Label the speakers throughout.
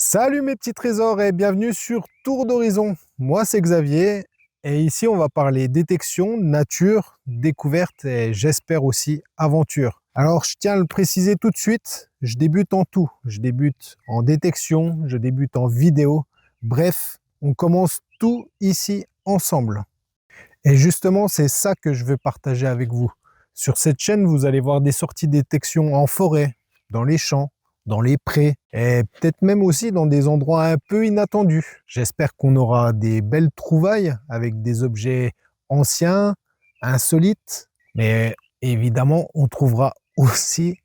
Speaker 1: Salut mes petits trésors et bienvenue sur Tour d'Horizon. Moi c'est Xavier et ici on va parler détection, nature, découverte et j'espère aussi aventure. Alors je tiens à le préciser tout de suite, je débute en tout. Je débute en détection, je débute en vidéo. Bref, on commence tout ici ensemble. Et justement c'est ça que je veux partager avec vous. Sur cette chaîne vous allez voir des sorties détection en forêt, dans les champs, dans les prés et peut-être même aussi dans des endroits un peu inattendus. J'espère qu'on aura des belles trouvailles avec des objets anciens, insolites, mais évidemment on trouvera aussi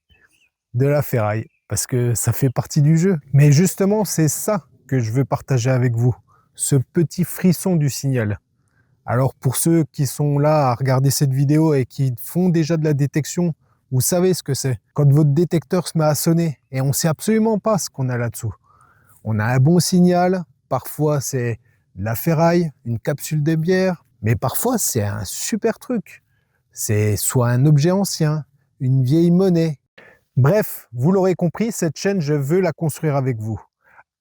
Speaker 1: de la ferraille parce que ça fait partie du jeu. Mais justement c'est ça que je veux partager avec vous, ce petit frisson du signal. Alors pour ceux qui sont là à regarder cette vidéo et qui font déjà de la détection, vous savez ce que c'est. Quand votre détecteur se met à sonner et on ne sait absolument pas ce qu'on a là-dessous. On a un bon signal, parfois c'est de la ferraille, une capsule de bière, mais parfois c'est un super truc. C'est soit un objet ancien, une vieille monnaie. Bref, vous l'aurez compris, cette chaîne, je veux la construire avec vous.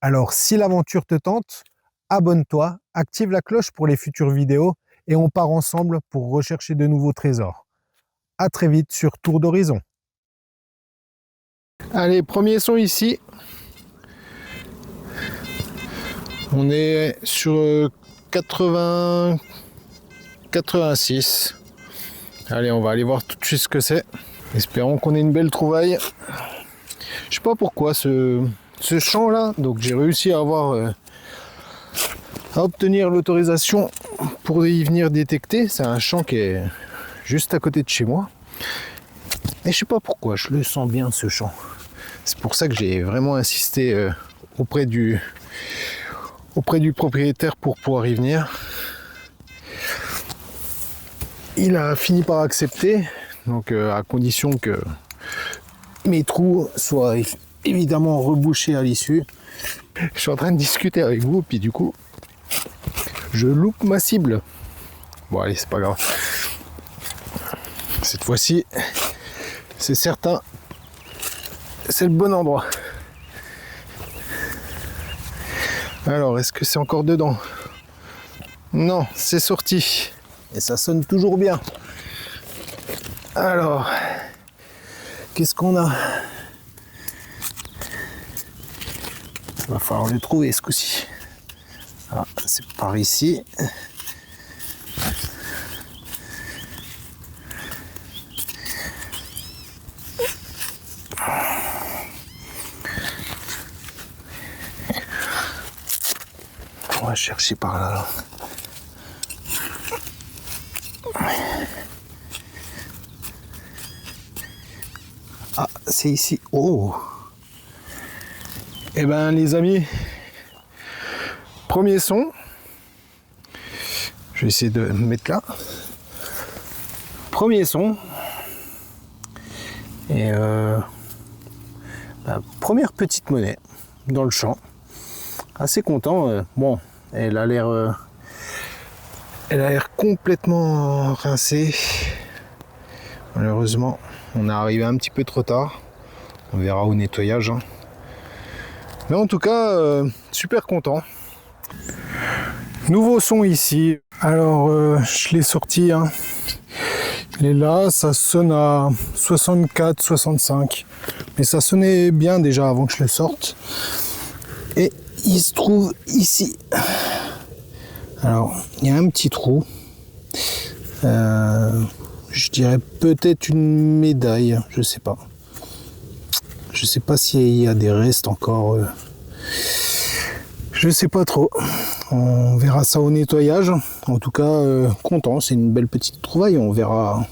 Speaker 1: Alors si l'aventure te tente, abonne-toi, active la cloche pour les futures vidéos et on part ensemble pour rechercher de nouveaux trésors. À très vite sur Tour d'Horizon. Allez, premier son ici. On est sur 80, 86. Allez, on va aller voir tout de suite ce que c'est. Espérons qu'on ait une belle trouvaille. Je sais pas pourquoi ce champ là, donc j'ai réussi à obtenir l'autorisation pour y venir détecter. C'est un champ qui est juste à côté de chez moi. Et je sais pas pourquoi, je le sens bien ce champ. C'est pour ça que j'ai vraiment insisté auprès du propriétaire pour pouvoir y venir. Il a fini par accepter, donc à condition que mes trous soient évidemment rebouchés à l'issue. Je suis en train de discuter avec vous, puis du coup, je loupe ma cible. Bon allez, c'est pas grave. Cette fois-ci, c'est certain, c'est le bon endroit. Alors, est-ce que c'est encore dedans? Non, c'est sorti. Et ça sonne toujours bien. Alors, qu'est-ce qu'on a? Il va falloir le trouver ce coup-ci. Ah, c'est par ici. On va chercher par là. Ah, c'est ici. Oh! Eh ben, les amis, premier son. Je vais essayer de me mettre là. Premier son. Et première petite monnaie dans le champ. Assez content. Bon, elle a l'air complètement rincée. Malheureusement, on est arrivé un petit peu trop tard. On verra au nettoyage. Mais en tout cas, super content. Nouveau son ici. Alors, je l'ai sorti. Il est là, ça sonne à 64, 65. Mais ça sonnait bien déjà avant que je le sorte. Et il se trouve ici. Alors, il y a un petit trou. Je dirais peut-être une médaille, je sais pas. Je sais pas s'il y a des restes encore. Je sais pas trop. On verra ça au nettoyage. En tout cas, content. C'est une belle petite trouvaille. On verra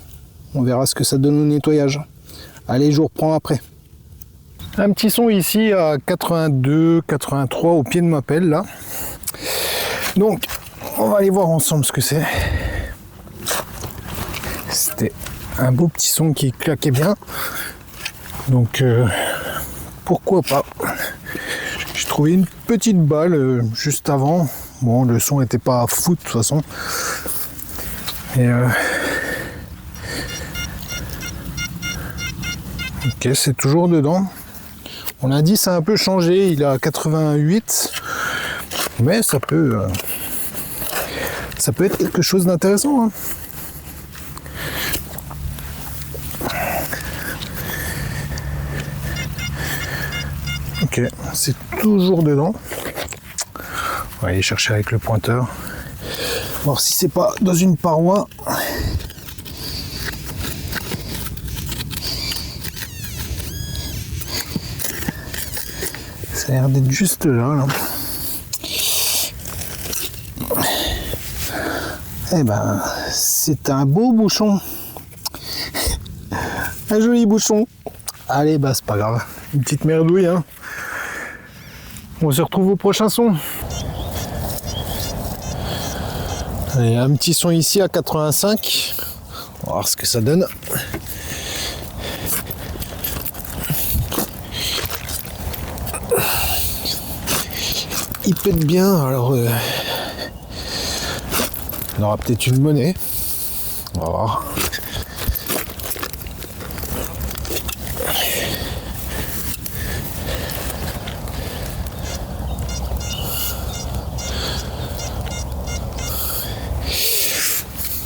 Speaker 1: ce que ça donne au nettoyage. Allez, je vous reprends après. Un petit son ici à 82, 83 au pied de ma pelle là. Donc, on va aller voir ensemble ce que c'est. C'était un beau petit son qui claquait bien. Donc, pourquoi pas. J'ai trouvé une petite balle juste avant. Bon, le son n'était pas fou de toute façon. Et ok, c'est toujours dedans. Mon indice a un peu changé, il est à 88, mais ça peut être quelque chose d'intéressant, hein. Ok, c'est toujours dedans. On va aller chercher avec le pointeur. Voir si c'est pas dans une paroi. Ça a l'air d'être juste là. Eh ben, c'est un beau bouchon. Un joli bouchon. Allez, bah c'est pas grave. Une petite merdouille, hein. On se retrouve au prochain son. Allez, un petit son ici à 85. On va voir ce que ça donne. Il pète bien, alors on aura peut-être une monnaie. On va voir.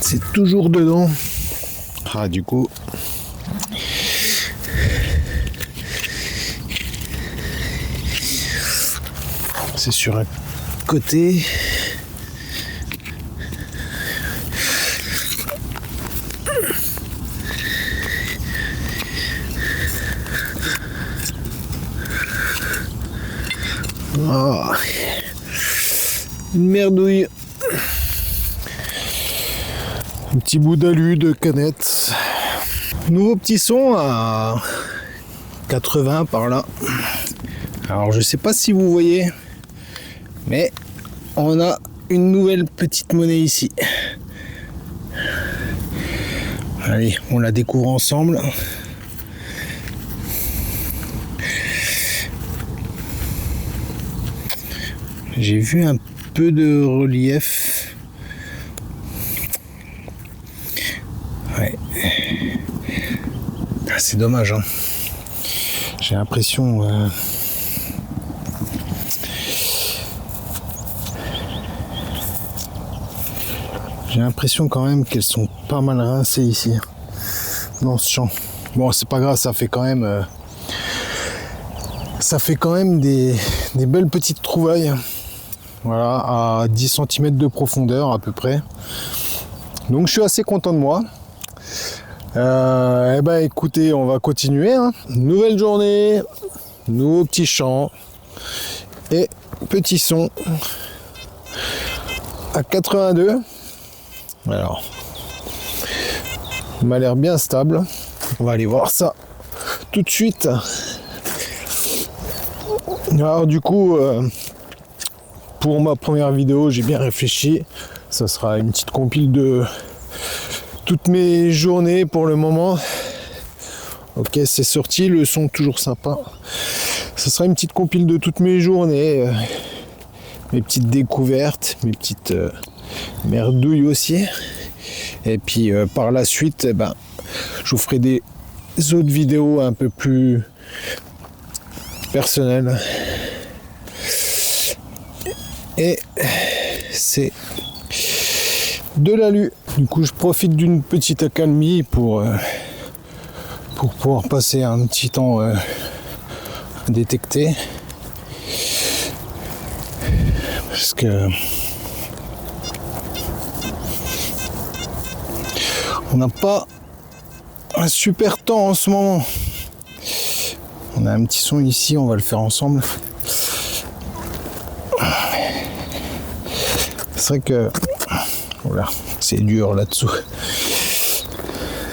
Speaker 1: C'est toujours dedans. Ah, du coup. C'est sur un côté. Oh. Une merdouille. Un petit bout d'alu de canette. Nouveau petit son à 80 par là. Alors je sais pas si vous voyez, mais on a une nouvelle petite monnaie ici. Allez, on la découvre ensemble. J'ai vu un peu de relief. Ouais. C'est dommage, hein. J'ai l'impression... J'ai l'impression quand même qu'elles sont pas mal rincées ici, dans ce champ. Bon, c'est pas grave, ça fait quand même des belles petites trouvailles. Voilà, à 10 cm de profondeur à peu près. Donc je suis assez content de moi. Eh ben écoutez, on va continuer, hein. Nouvelle journée, nouveau petit champ et petit son à 82. Alors, il m'a l'air bien stable. On va aller voir ça tout de suite. Alors du coup, pour ma première vidéo, j'ai bien réfléchi. Ça sera une petite compile de toutes mes journées pour le moment. Ok, c'est sorti, le son toujours sympa. Ça sera une petite compile de toutes mes journées, mes petites découvertes, mes petites merdouilles aussi. Et puis par la suite, je vous ferai des autres vidéos un peu plus personnelles. Et c'est de l'alu. Du coup, je profite d'une petite accalmie pour pouvoir passer un petit temps à détecter. Parce que on n'a pas un super temps en ce moment. On a un petit son ici, on va le faire ensemble. C'est vrai que voilà, c'est dur là-dessous.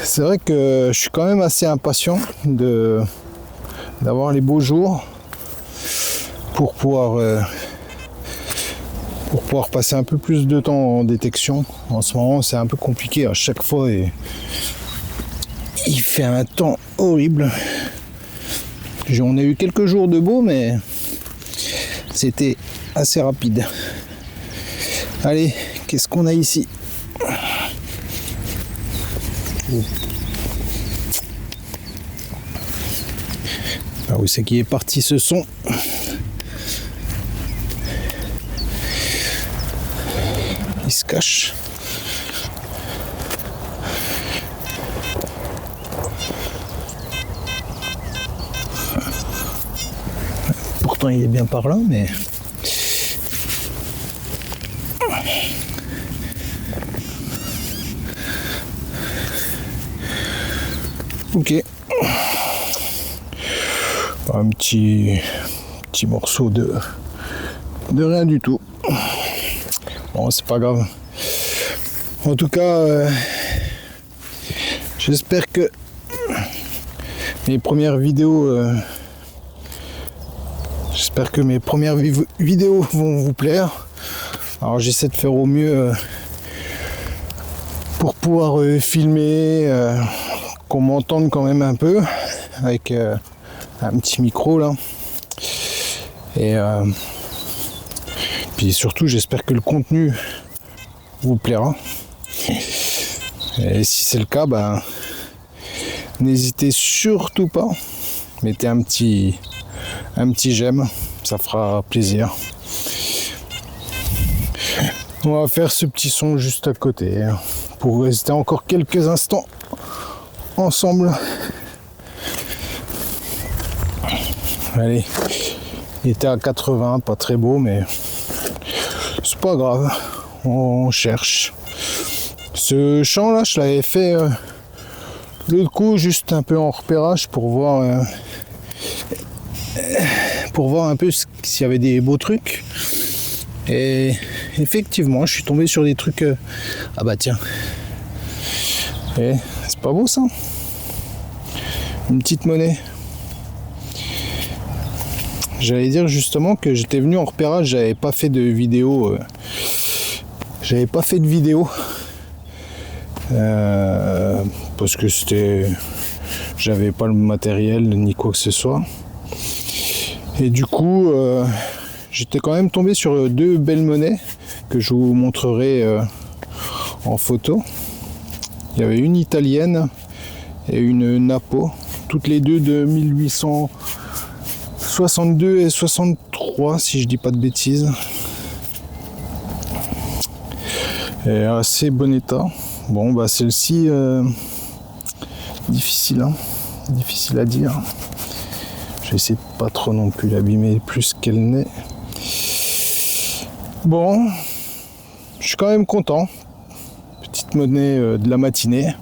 Speaker 1: C'est vrai que je suis quand même assez impatient d'avoir les beaux jours pour pouvoir passer un peu plus de temps en détection. En ce moment, c'est un peu compliqué à chaque fois et il fait un temps horrible. On a eu quelques jours de beau, mais c'était assez rapide. Allez, qu'est-ce qu'on a ici? Alors où c'est qui est parti ce son? Il se cache. Pourtant il est bien par là, mais... Ok. Un petit morceau de rien du tout. Bon, c'est pas grave. En tout cas, j'espère que mes premières vidéos vont vous plaire. Alors j'essaie de faire au mieux pour pouvoir filmer, qu'on m'entende quand même un peu avec un petit micro là. Et puis surtout j'espère que le contenu vous plaira. Et si c'est le cas, ben, n'hésitez surtout pas, mettez un petit j'aime, ça fera plaisir. On va faire ce petit son juste à côté pour rester encore quelques instants ensemble. Allez, il était à 80, pas très beau, mais c'est pas grave, on cherche. Ce champ là, je l'avais fait l'autre coup, juste un peu en repérage pour voir un peu s'il y avait des beaux trucs. Et effectivement, je suis tombé sur des trucs. Ah bah tiens, et c'est pas beau ça? Une petite monnaie. J'allais dire justement que j'étais venu en repérage, j'avais pas fait de vidéo. Parce que j'avais pas le matériel ni quoi que ce soit. Et du coup, j'étais quand même tombé sur deux belles monnaies que je vous montrerai en photo. Il y avait une italienne et une Napo, toutes les deux de 1862 et 63 si je dis pas de bêtises. Et assez bon état. Bon bah celle-ci difficile à dire. Je vais essayer de pas trop non plus l'abîmer plus qu'elle n'est. Bon, je suis quand même content. Petite monnaie de la matinée.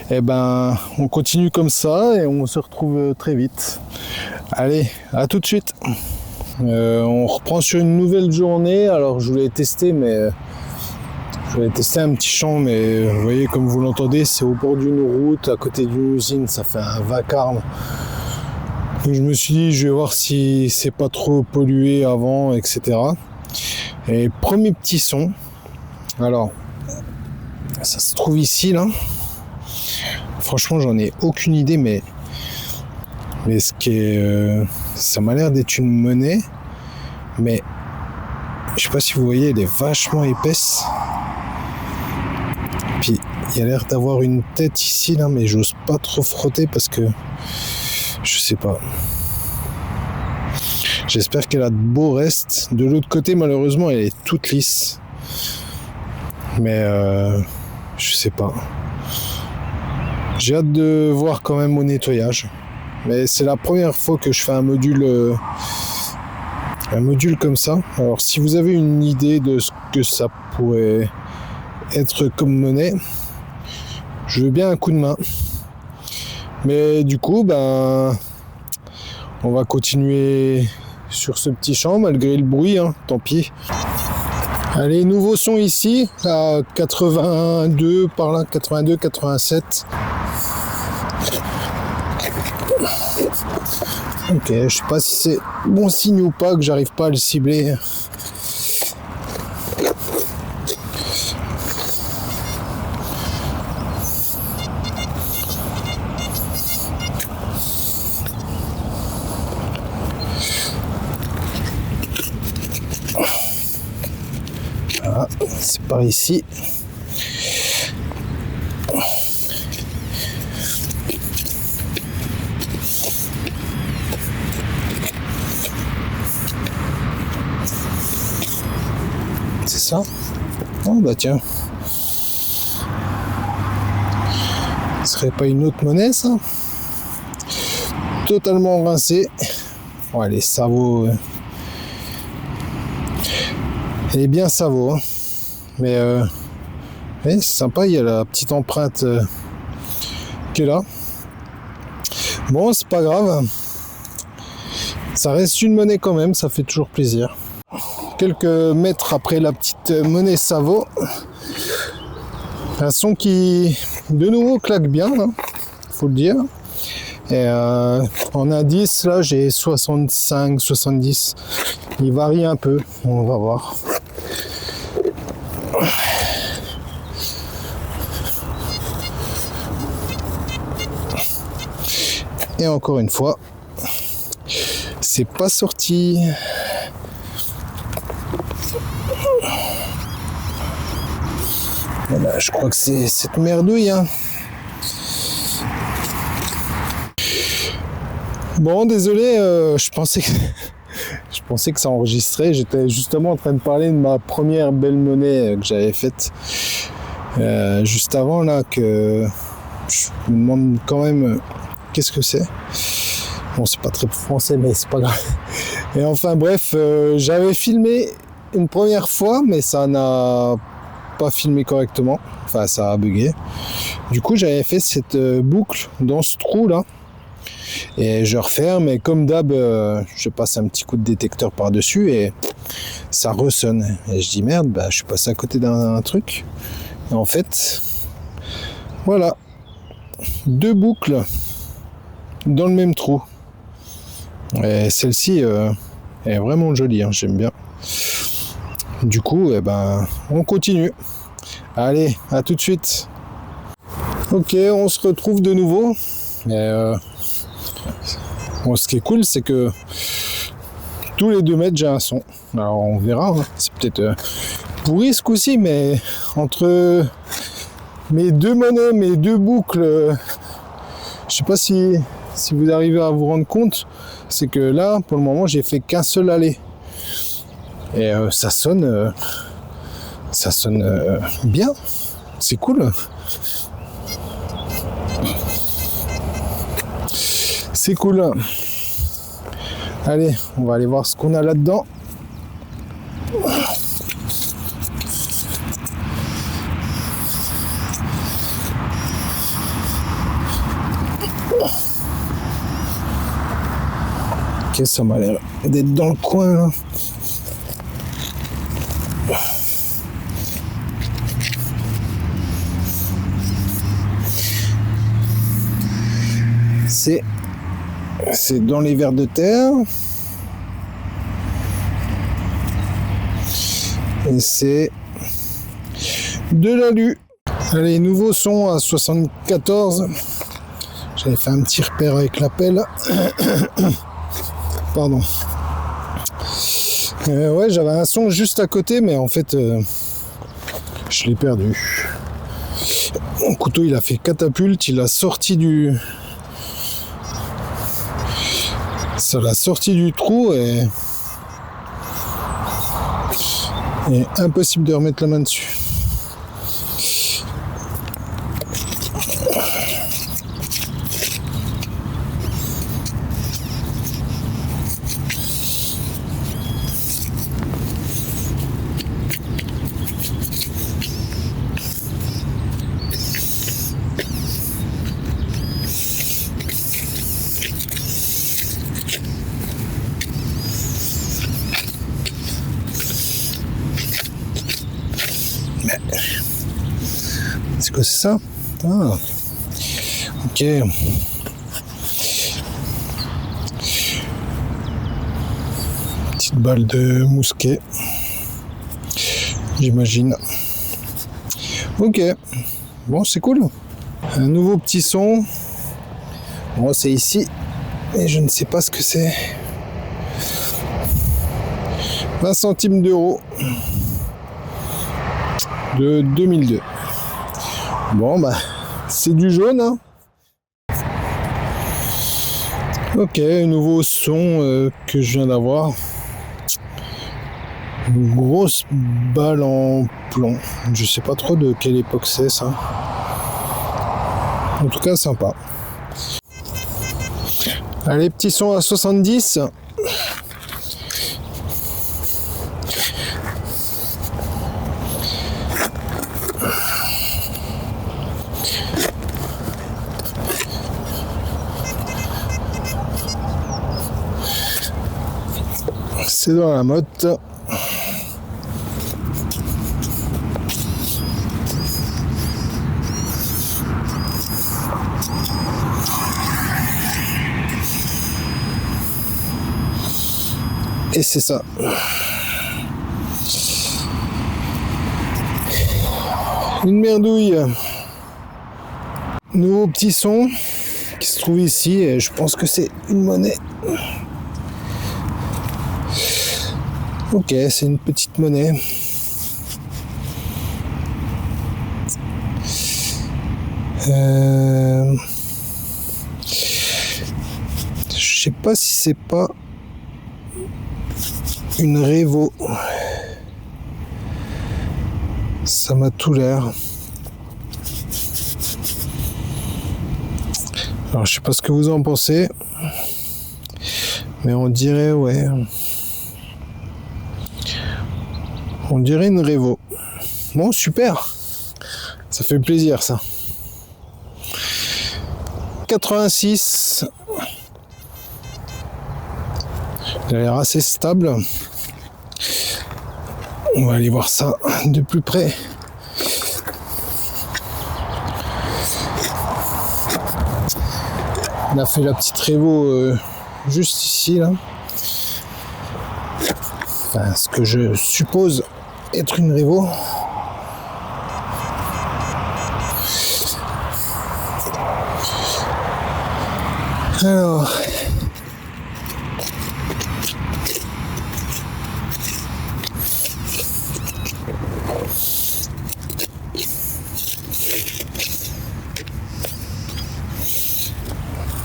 Speaker 1: Et ben on continue comme ça et on se retrouve très vite. Allez, à tout de suite. On reprend sur une nouvelle journée. Alors je voulais tester un petit champ, mais vous voyez, comme vous l'entendez, c'est au bord d'une route, à côté d'une usine, ça fait un vacarme. Donc je me suis dit, je vais voir si c'est pas trop pollué avant, etc. Et premier petit son. Alors, ça se trouve ici, là. Franchement, j'en ai aucune idée, mais ce qui est, ça m'a l'air d'être une monnaie, mais je sais pas si vous voyez, elle est vachement épaisse. Puis il y a l'air d'avoir une tête ici là, mais j'ose pas trop frotter parce que je sais pas. J'espère qu'elle a de beaux restes. De l'autre côté, malheureusement, elle est toute lisse. Mais je sais pas. J'ai hâte de voir quand même au nettoyage. Mais c'est la première fois que je fais un module comme ça. Alors si vous avez une idée de ce que ça pourrait être comme monnaie, je veux bien un coup de main. Mais du coup, ben, on va continuer sur ce petit champ malgré le bruit, hein, tant pis. Allez, nouveau son ici à 82 par là, 82, 87. Ok, je sais pas si c'est bon signe ou pas que j'arrive pas à le cibler. Voilà, c'est par ici. ça? Oh bah tiens. Ce serait pas une autre monnaie ça? Totalement rincée. Ouais, les sabots. Elle est bien sabot, hein. Mais ouais, c'est sympa, il y a la petite empreinte qui est là. Bon, c'est pas grave. Ça reste une monnaie quand même, ça fait toujours plaisir. Quelques mètres après la petite monnaie sabot, un son qui de nouveau claque bien, là, faut le dire. Et en indice, là j'ai 65, 70. Il varie un peu, on va voir. Et encore une fois, c'est pas sorti. Voilà, je crois que c'est cette merdouille, hein. Bon, désolé, je pensais que ça enregistrait. J'étais justement en train de parler de ma première belle monnaie que j'avais faite juste avant, là, que je me demande quand même qu'est-ce que c'est. Bon, c'est pas très français, mais c'est pas grave. Et enfin, bref, j'avais filmé une première fois, mais ça n'a pas filmé correctement. Enfin, ça a bugué. Du coup, j'avais fait cette boucle dans ce trou-là. Et je referme, et comme d'hab, je passe un petit coup de détecteur par-dessus, et ça ressonne. Et je dis, merde, bah, je suis passé à côté d'un truc. Et en fait, voilà. 2 boucles dans le même trou. Et celle-ci est vraiment jolie, hein, j'aime bien. Du coup, eh ben, on continue. Allez, à tout de suite. Ok, on se retrouve de nouveau. Et, bon, ce qui est cool, c'est que tous les 2 mètres, j'ai un son. Alors, on verra. Hein. C'est peut-être pourri ce coup-ci, mais entre mes 2 monnaies, mes 2 boucles, je sais pas si vous arrivez à vous rendre compte, c'est que là, pour le moment, j'ai fait qu'un seul aller. Et ça sonne bien. C'est cool. C'est cool. Allez, on va aller voir ce qu'on a là-dedans. Ok, ça m'a l'air d'être dans le coin là. C'est dans les vers de terre. Et c'est de l'alu. Allez, nouveau son à 74. J'avais fait un petit repère avec la pelle. Pardon. Ouais, j'avais un son juste à côté, mais en fait, je l'ai perdu. Mon couteau, il a fait catapulte, il a sorti du... Ça l'a sorti du trou et impossible de remettre la main dessus. C'est quoi, c'est ça? Ah, ok. Petite balle de mousquet, j'imagine. Ok, bon, c'est cool. Un nouveau petit son. Bon, c'est ici, et je ne sais pas ce que c'est. 20 centimes d'euros de 2002. Bon, bah, c'est du jaune, hein. Ok, nouveau son que je viens d'avoir. Une grosse balle en plomb. Je sais pas trop de quelle époque c'est ça. En tout cas, sympa. Allez, petits sons à 70. C'est dans la motte. Et c'est ça. Une merdouille. Nouveau petit son qui se trouve ici et je pense que c'est une monnaie. Ok, c'est une petite monnaie. Je sais pas si c'est pas une Revo. Ça m'a tout l'air. Alors je sais pas ce que vous en pensez, mais on dirait on dirait une Revo. Bon, super, ça fait plaisir ça. 86. Il a l'air assez stable. On va aller voir ça de plus près. On a fait la petite Revo juste ici là. Enfin, ce que je suppose être une Revo. Alors,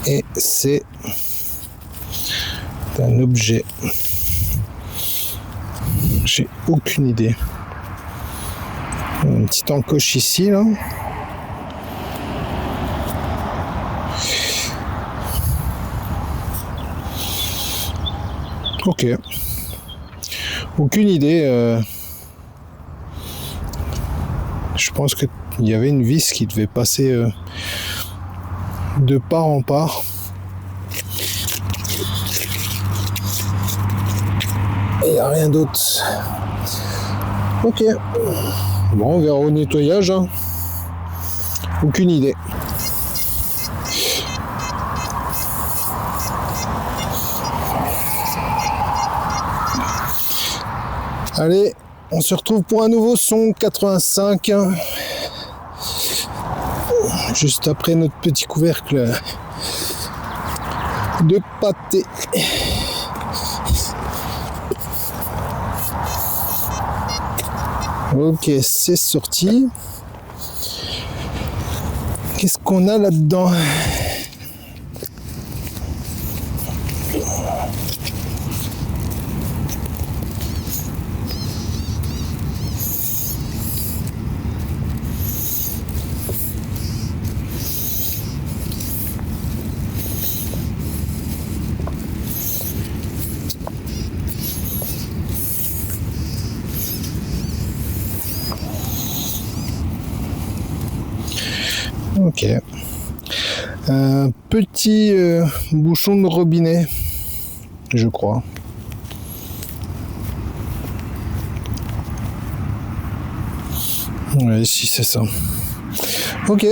Speaker 1: et c'est un objet. J'ai aucune idée. Une petite encoche ici là. Ok. Aucune idée. Je pense qu'il y avait une vis qui devait passer de part en part. Et il n'y a rien d'autre. Ok. Bon, on verra au nettoyage. Hein. Aucune idée. Allez, on se retrouve pour un nouveau son 85. Juste après notre petit couvercle de pâté. Ok, c'est sorti. Qu'est-ce qu'on a là-dedans ? Ok. Un petit bouchon de robinet, je crois. Ouais, si c'est ça. Ok.